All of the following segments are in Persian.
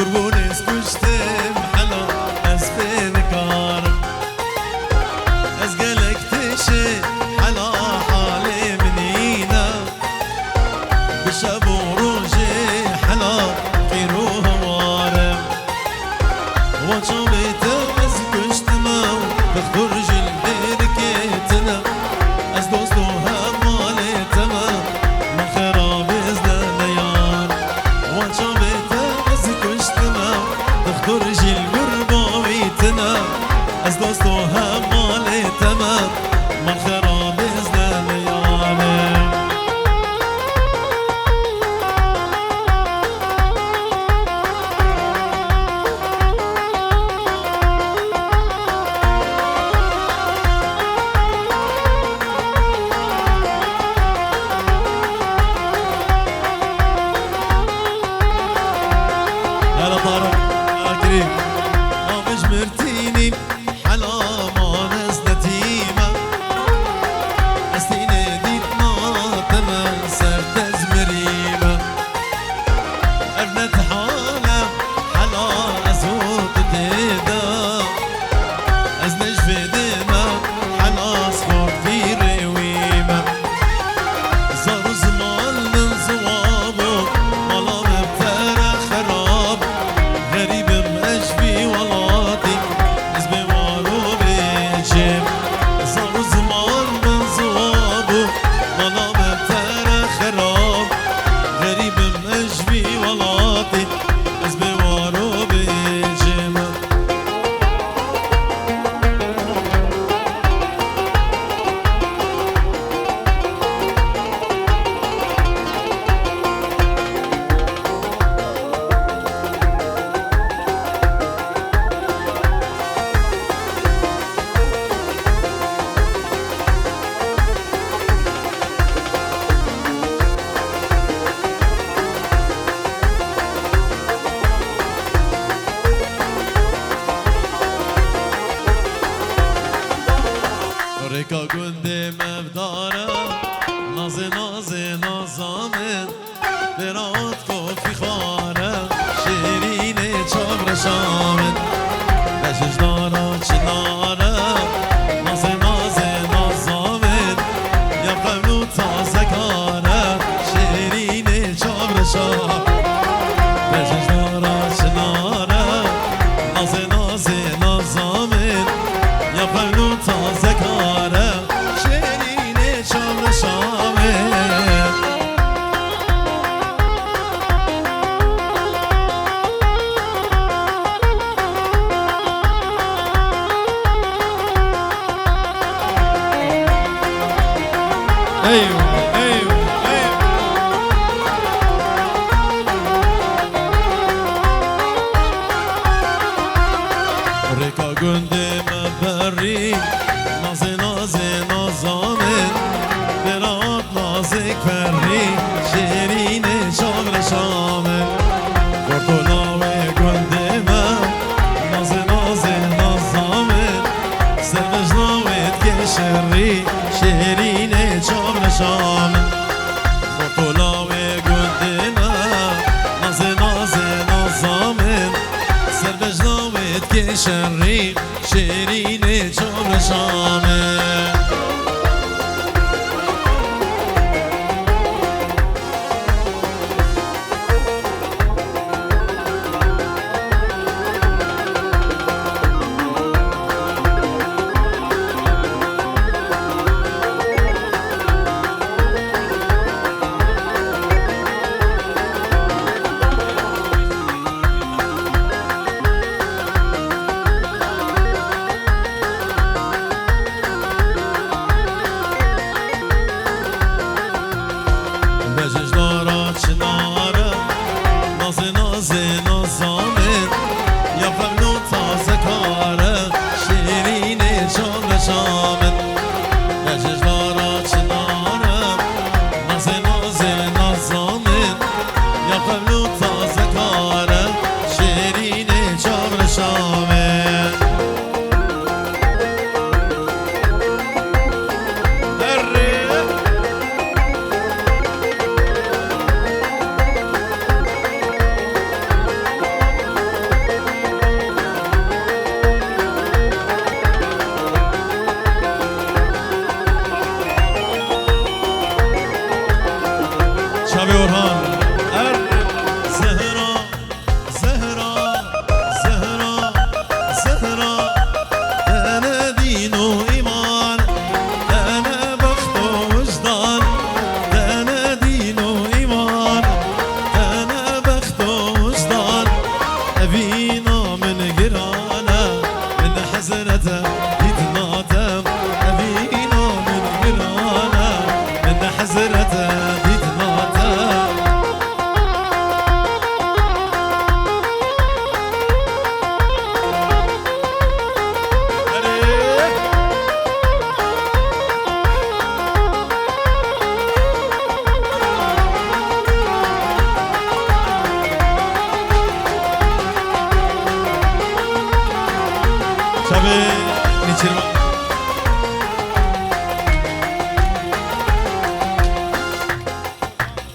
قربوني سكشتم حلا از فنكارم از قلق تشي حلا حالي منينا بشب وروجي حلا قيرو هوارم وانشو بيتم سكشتما بخرج البركتنا از دوستو همالي تمام من خراب ازداليان وانشو بيتم سكشتما بخرج القربويتنا از دوستو همالي تمام من خراب ازداليان هلا طارق هلا كريم مش مرتيني حلا ما نزلتيما استيني ديتنا تمن سرتز مريمة ابنت حالة حلا ازوت تيدا از نجف ديما حلا صفوت في رويمة زارو زمان من زوابو مالا مبترى خراب غريب مجفي ولاتي نسبي وارو بيجيب زارو زمان من زوابو مالا مبترى خراب غريب مجفي ولاتي نسبي وارو بيجيب ريكا قندي مبدارة نازي نازي نظامن برات كوفي خارة شيريني چابر شامن بشش دارا چنارة نازي نازي نظامن يا قبلو تازه كارة شيريني چابر شامن بشش دارا چنارة نازي نازي نظامن يا قبلو تازه كارة شيريني چابر شامن ايوه ايوه ايوه ريكا قندي مبري نازي نازي نظامن برات نازك فري شيريني شامر شامن قرطلاوي قندي نازي نازي نظامن سرمجناوي تكشري شيريني شامر شامن قرطلاوي قندي نازي نازي نظامن سرمجناوي تكشري شيريني شامر شامن شبه نیچرما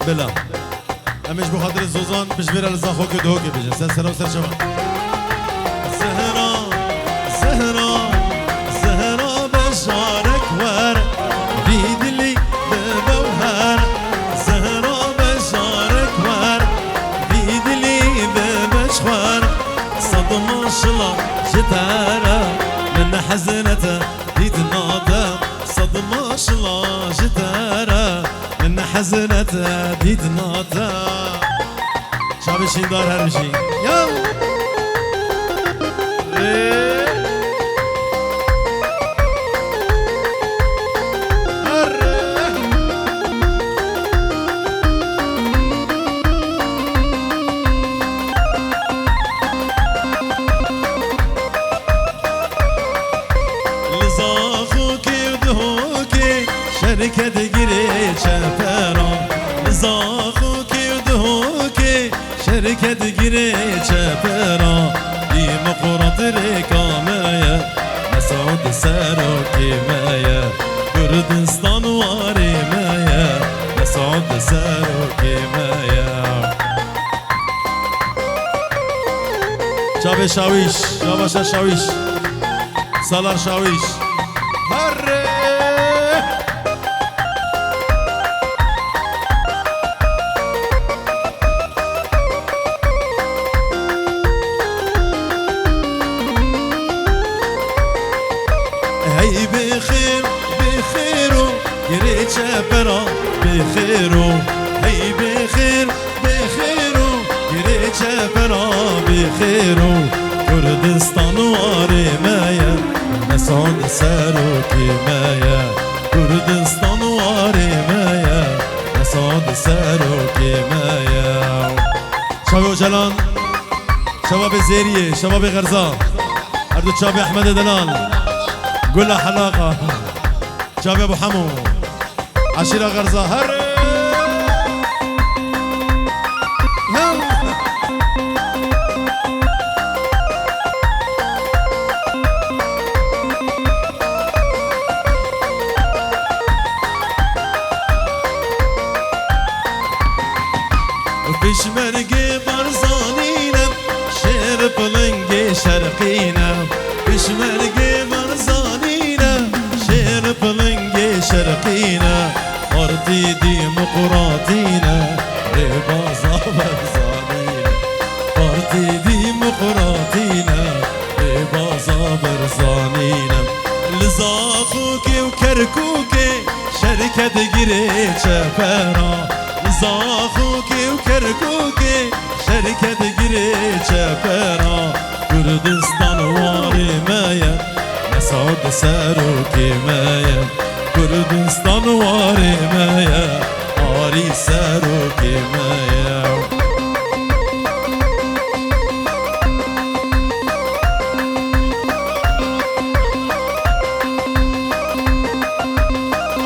بلا امش بخاطر زوزان بجبر لزاخو که دهو که بجن سر سر و سر شما زهرا زهرا زهرا بشارك ور بيدلي ببوهر زهرا بشارك ور بيدلي ببشخور صدم شلا جتارا من حزنته يتنادى صدم شلا جتارا من حزنته يتنادى شعب الشيندار هرمشي يلا شركة جري شفرا زاخوكي ودهوكي شركة جري شفرا ديمقراط ركامايا مسعود ساروكي مايا كردستان واري مايا مسعود ساروكي مايا شابه شاويش شابه شاويش سالار شاويش هرّي هي بخير بخيرو يريد شفرا بخيرو هي بخير بخيرو يريد شفرا بخيرو كردستان واري مايا مسعود ساروكي مايا كردستان واري مايا مسعود ساروكي مايا شباب جلال شباب زيرية شباب غرزة أردو شباب أحمد دلال قول له حلاقة شباب أبو حمو عشيرة غرزة هر بشمرقي برزانينا شير بلنقي شرقينا بشمرقي برزانينا شير بلنقي شرقينا أرضي ديمقراطينا ربازا برزانينا أرضي ديمقراطينا ربازا برزانينا لزاخوكي وكركوكي شركة جري شفرا زاخوكي وكركوكي شركة جري شفرا كردستان واري مايا مسعود ساروكي مايا كردستان واري مايا آري ساروكي مايا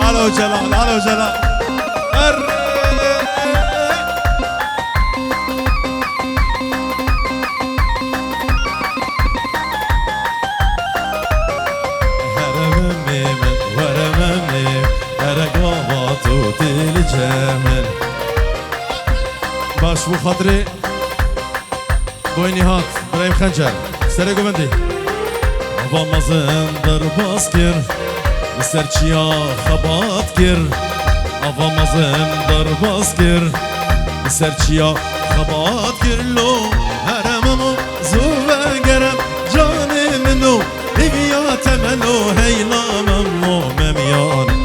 علو جلال علو جلال الجمل باش بو خاطري بويني هات برايم خنجر سري قومندي هوا مازن در باسكر مستر چيا خبات كر هوا مازن در باسكر مستر چيا خبات كر لو هرممو زوبه گرم جاني منو هيا تمنو هيلا ممو مميان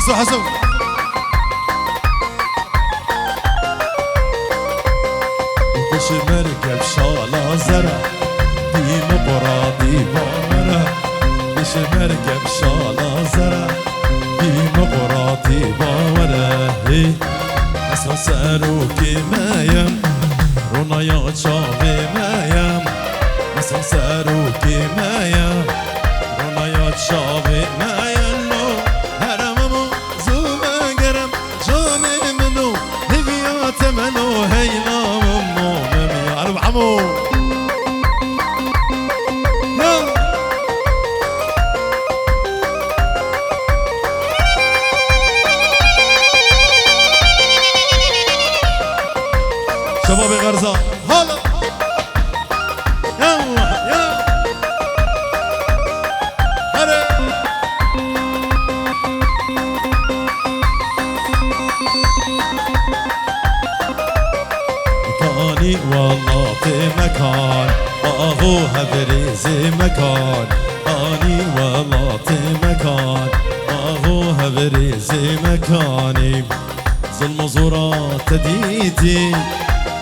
حسو حسو بش مركب شالا زرع ديمقراطي بامرة بش مركب شالا زرع ديمقراطي بامرة حسو ساروكي مايم رونا يا شافي مايم حسو ساروكي مايم رونا يا شافي والله مكان اهو هبريزي مكان اني والله مكان اهو هبريزي مكاني ظلم زورات تديتي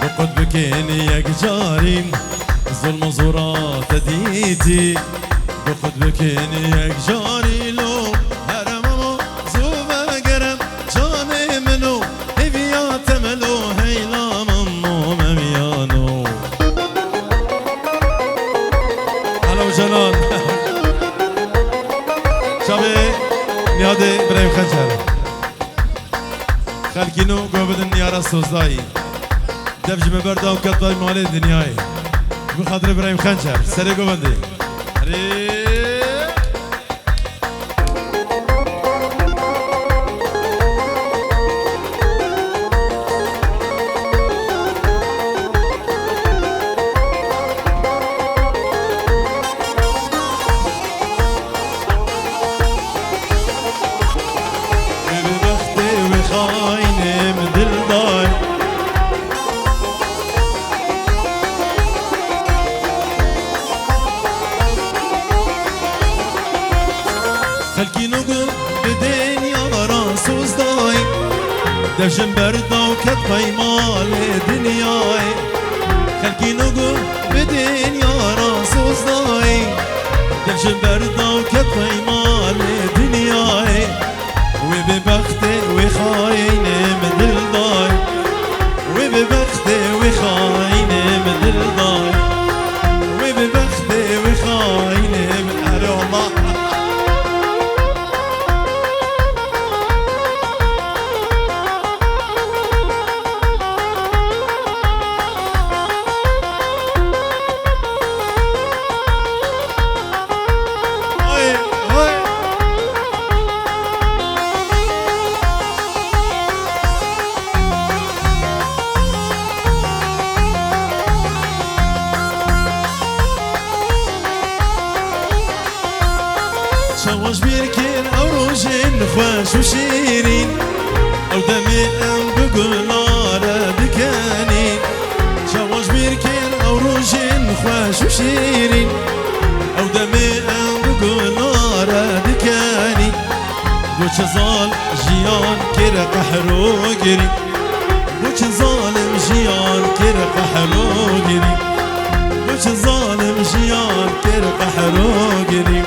بقد بكيني يا جاري ظلم زورات تديتي بقد بكيني يا جاري لو هرمو زوبا قرم جاني منو هبيات ملو هيلا منو مميانو هلا وجلال شابي نيادي برايم خنجر خلقينو قوبدن نيارا سوزداي دبج ببردا وكطاي مالي دنياي بخاطر ابراهيم خنجر سري قوبندي دفشن بردا وكبي مال دنياي خلقي نقول بدنيا راسوس داي دفشن بردا وكبي مال دنياي وببختي وخاين مدل داي وببختي وخاين مدل داي وببختي وخاين من الله شواش بيركين أو روجين خوش وشيرين أو دمي أم بقلارة دكانين شواش بيركين أو روجين خوش وشيرين أو دمي أم بقلارة دكاني بوش ظال جيان كير قحرو قري بوش ظالم جيان كير قحرو قري بوش ظالم جيان كير قحرو قري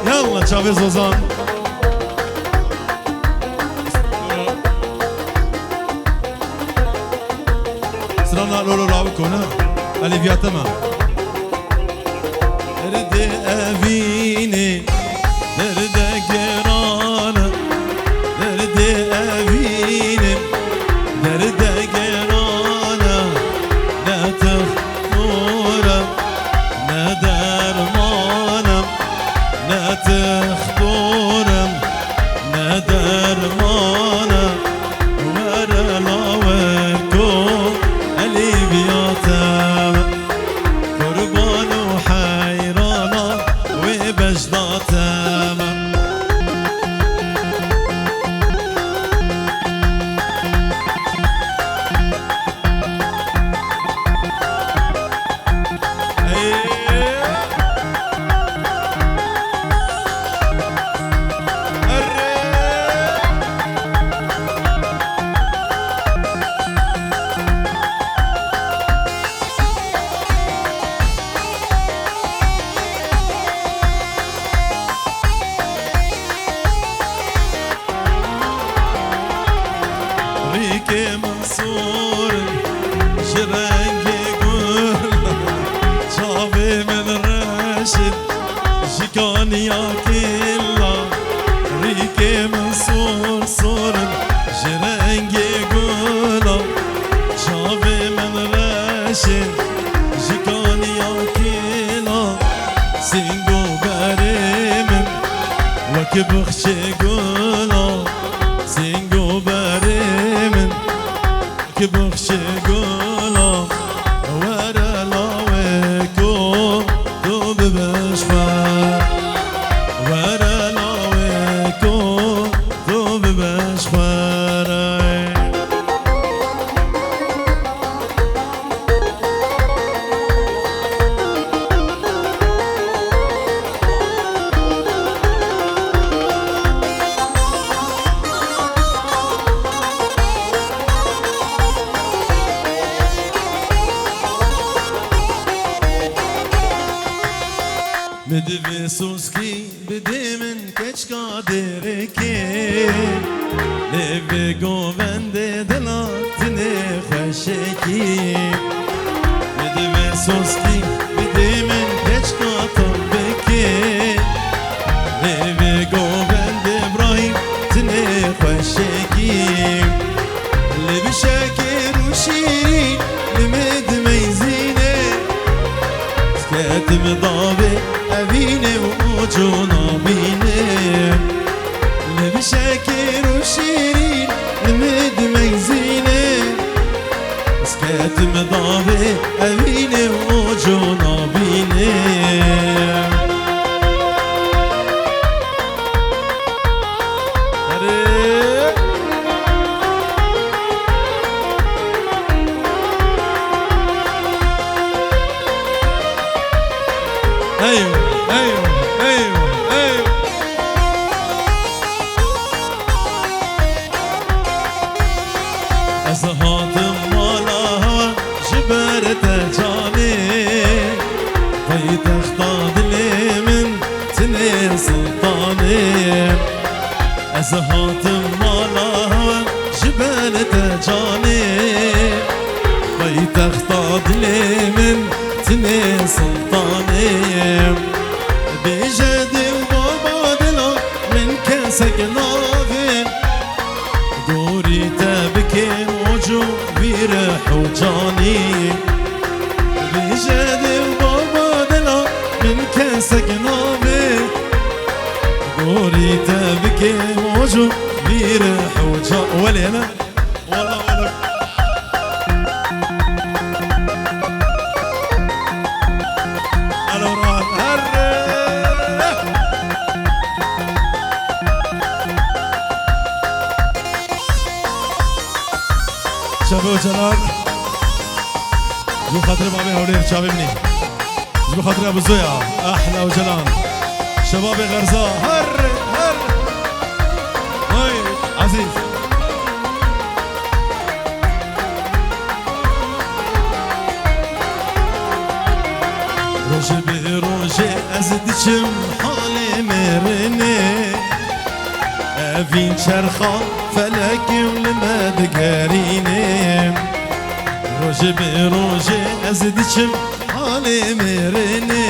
يلا تشافيز وزان سلامنا لولو راوكونا اللي فياتما ردي أفيني ردي قرانا ردي أفيني ردي قرانا لا تخطورا لا درمانا لا تخطورا لا درمانا ورلا وكو اللي بياتما قربان وحيرانا وبجداتما ريكي منصور جرنجي قول شافي من راشد جيكان يا كلا ريكي منصور صور جرنجي قول شافي من راشد جيكان يا كلا سينجو بريم وكبخشي قولا سينجو بخشي قولم ورا لاويكو تو ببشخوار ورا لاويكو تو ببشخوار بدي سوسكي بدي من كش قادركي لبي قومن دي دلاتني خشكي بدي سوسكي بدي من كش قادركي لبي قومن دي براهيم تني خشكي لبي شاكر وشيرين لمد ميزيني سكاتم ضابي أبيني ووجونا بيني لبي شاكر وشيرين لمد ميزيني سكات مضابي أبيني ووجونا بيني أيوه أيوه أيوه أيوه أزهات مالها جبرت جاني طيت اختاد لي من تني سلطاني أزهات مالها جبرت جاني طيت اختاد لي من تني سلطاني بجدي وبابا دلا من كاسك نافين دوري تبكي وجو بيرح وجاني بجدي وبابا دلا من كاسك نافين دوري تبكي وجو بيرح وجاني ولي أنا والله والله شباب وجلال جو خاطر بابي هولير شباب مني جو خاطر ابو زويا احلى وجلال شباب غرزة هر هاي عزيز روجي بروجي ازدشم حالي مرني افين شرخان فلكي ولما دقاريني روجي بروجي ازدشم حالي مرني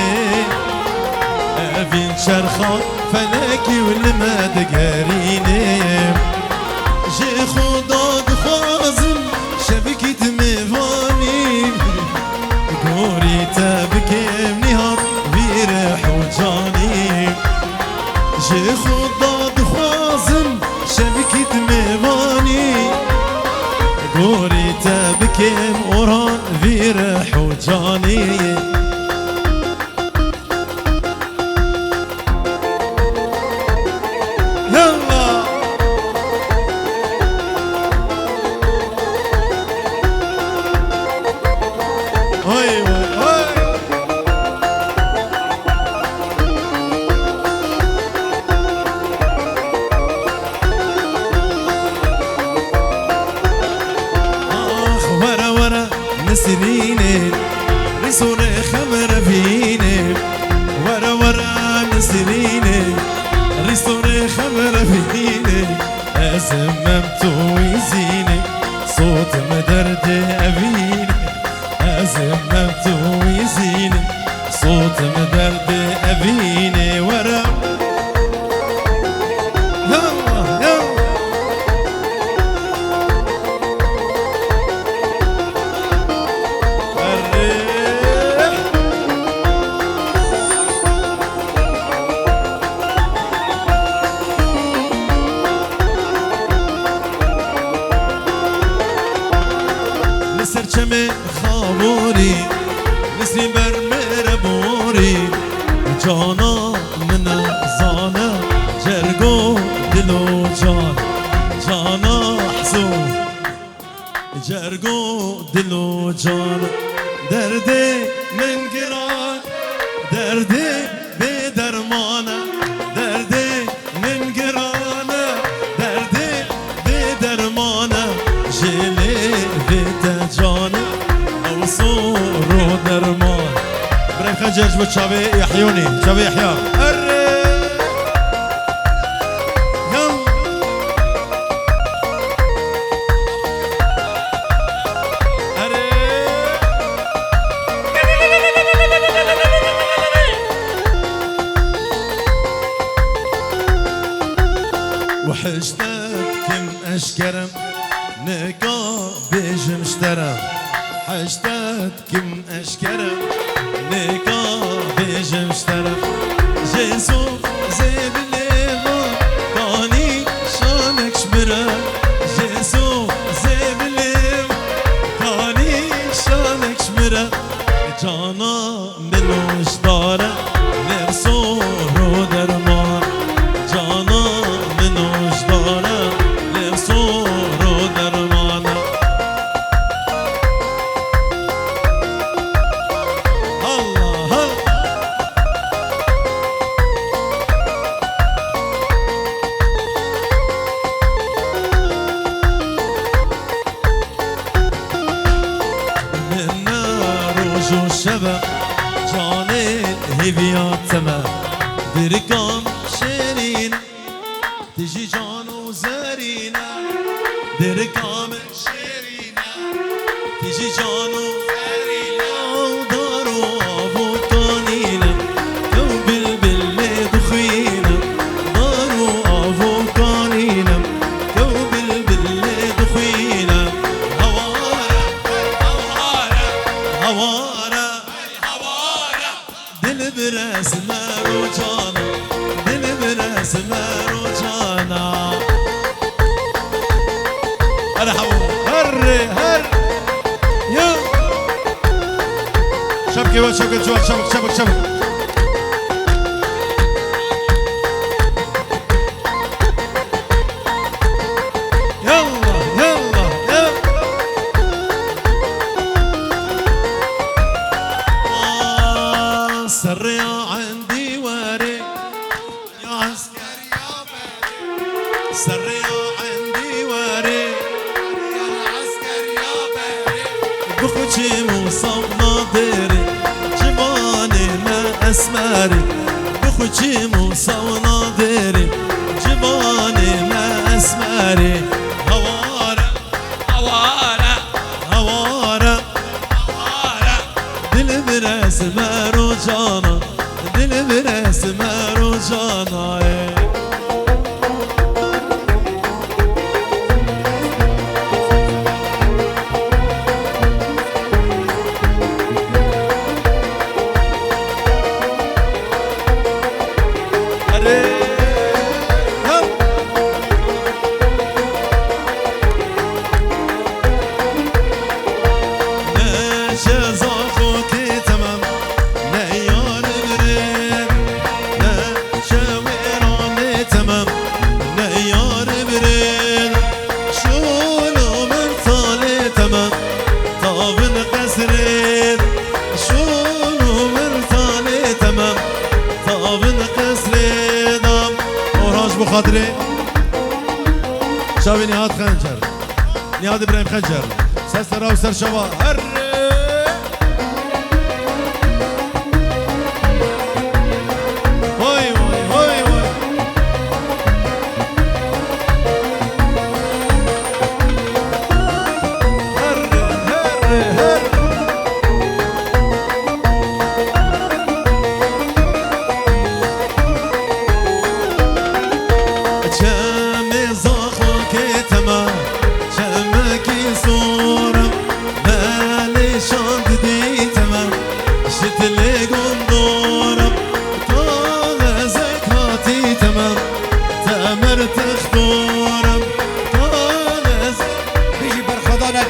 افين شرخان فلكي ولما دقاريني جي خدا دخوازم شبكت ميفاني قوري تبكي منهار بيرح وجاني جي خدا دخوازم شبكت ميفاني قوري تبكي موران بيرح وجاني نسريني رسولي خمر فيني ورا ورا نسريني رسولي خمر فيني أزممت ويزيني صوت مدرد أبيني أزممت ويزيني صوت مدرد أبيني ورا سرچم خابوری نسرین بر مربوری جانا من زانه جرگو دلو جان جانا حزو جرگو دلو جان دردی من گران دردی به درمانه دردی من گرانه دردی به درمانه جلی به جانه او صورو درمان برای خنجر جبو چاوی یحیونی چاوی یحیا وحشتكم أشكرم نقا بيجم اشترم حشتكم أشكرم نقا بيجم اشترم جيسو زيب الليمان كاني شانك شبرم جيسو زيب الليمان كاني شانك شبرم جانا منو اشتارم نفسو رو درمان جانا منوش دارم لفظو رو درمانم الله من روز و شب جان هیویات تمام درکام شیرین تجي جانو زارينا دركام شيرينا تجي جانو زارينا ودارو ابو طانينا كوب البل دخينا دارو ابو طانينا كوب البل دخينا هوارا هوارا هوارا هوارا دل براس مارو جانا دل براس مارو جانا هلا حبو هر يا شبكة وين شبكة جوال شبك يلا سري عندي واري يا عسكر يا باري سري عندي واري يا عسكر يا باري بخوتي موصل ناظري جباني ما اسماري بخوتي موصل ناظري جباني ما اسماري هوارا هوارا هوارا هوارا دل براس مارو جانا دل براس مارو جانا خاطري شاوي نهاد خنجر نهاد ابراهيم خنجر سر راو سر شوا هر هوي هر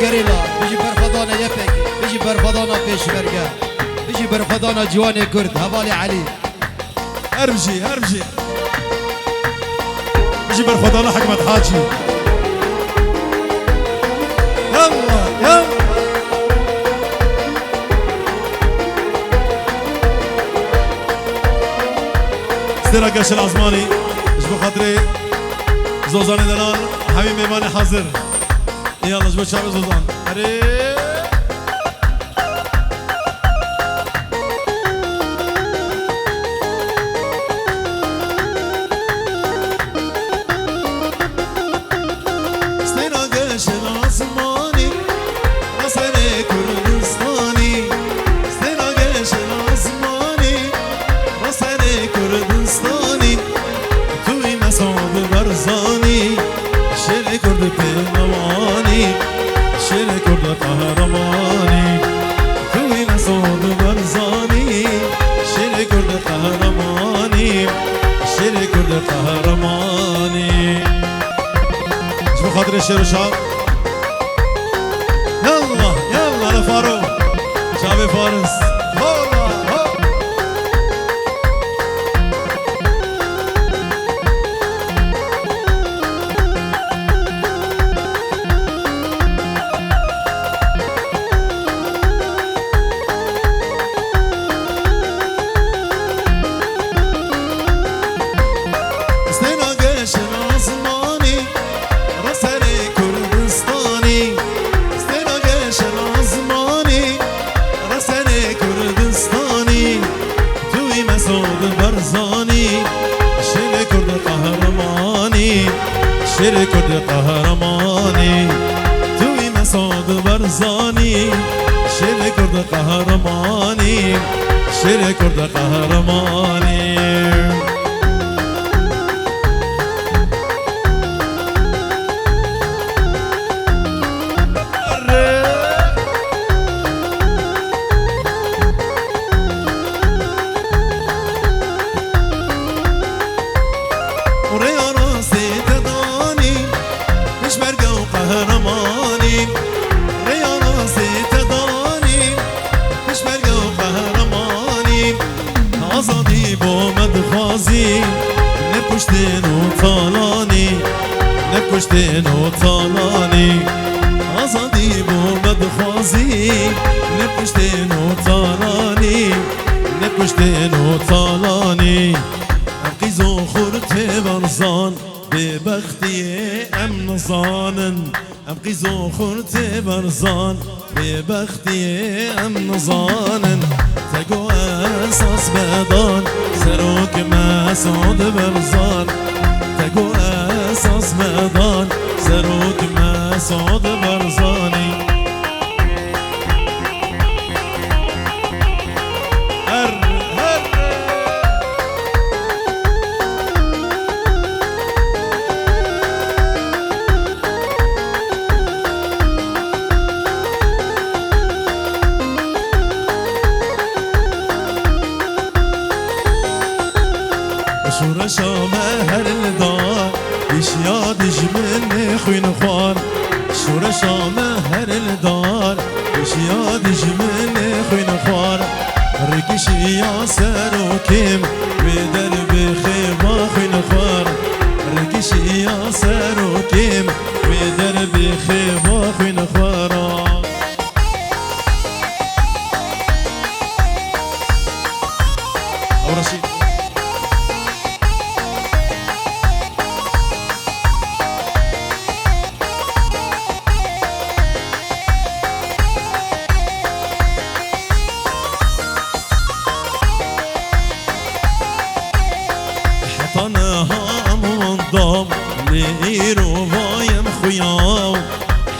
قريلا بيجي برفضانه برفضانا جواني كرد هبالي علي هرمجي هرمجي بجي برفضانا حكمت حاجي يلا يلا ستيرا قش العزماني جبو خاطري زوزاني دلال حبيب ميماني حاضر يلا جبو شعب زوزان هري ستيرا قش العزماني راسني كردستاني ستيرا قش العزماني راسني كردستاني توي مسعود برزاني شيري كرد بينواني شيري كرد قهرماني توي مسعود برزاني شيري كرد قهرماني شيري كرد قهرماني شوفوا خاطر الشير وشعب يلا يلا لفاروق شعبي فارس هولا هولا استنى قش العزماني راسني كردستاني استنى قش العزماني راسني كردستاني توي مسعود برزاني شيري كرد قهرماني شيري كرد قهرماني توي مسعود برزاني شيري كرد قهرماني شيري كرد قهرماني وريا راسي تداني مش مرقة وقهرماني ريا راسي تداني مش مرقة وقهرماني عصدي بو مدخازي نبكشتين وطالاني نبكشتين وطالاني عصدي بو مدخازي نبكشتين وطالاني نبكشتين وطالاني قيزو خورتي برزان ببختي ام نصانن ام قيزو خورتي برزان ببختي ام نصانن تقو اساس بدان سروك مسعود برزان تقو اساس بدان سروك مسعود برزاني هر هر شورشا مهر الدار يشياد جمني خوين خوار شورشا مهر الدار يشياد جمني خوين خوار ركشي يا سروكيم بدرب خيبا خوين خوار ركشي يا سروكيم بدرب خيبا خوين خوار أو رشيد حطناها منضم لإيرو بايم خياو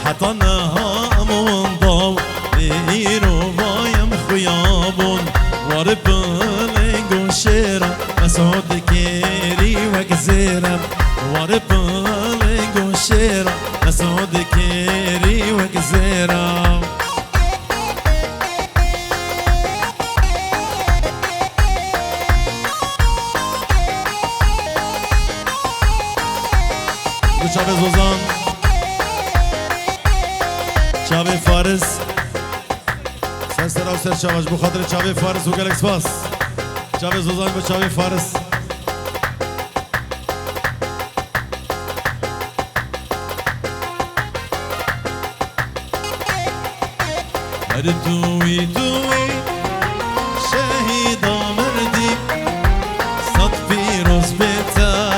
حطناها منضم لإيرو بايم خيابون وربلنگو شيرا مسعود كيري وكزيرا وربلنگو شيرا مسعود كيري وكزيرا شعب زوزان شعب فارس سر او سر شواش بو خاطر چاوی فارس و گلکس باس چاوی زوزان با چاوی فارس هر دوی دوی شهید آمردی صد پیروز بیتا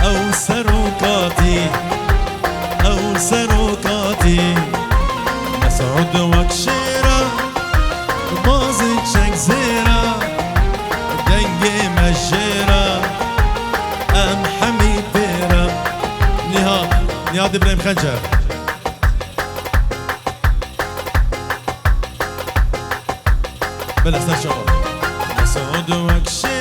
او سروکاتی او سروکاتی مسعود وکشیرا بازی چنگ زیرا دنگی مجیرا ام حمید بیرا نهاد ابراهیم خنجر بلا استر شباب مسعود وکشیرا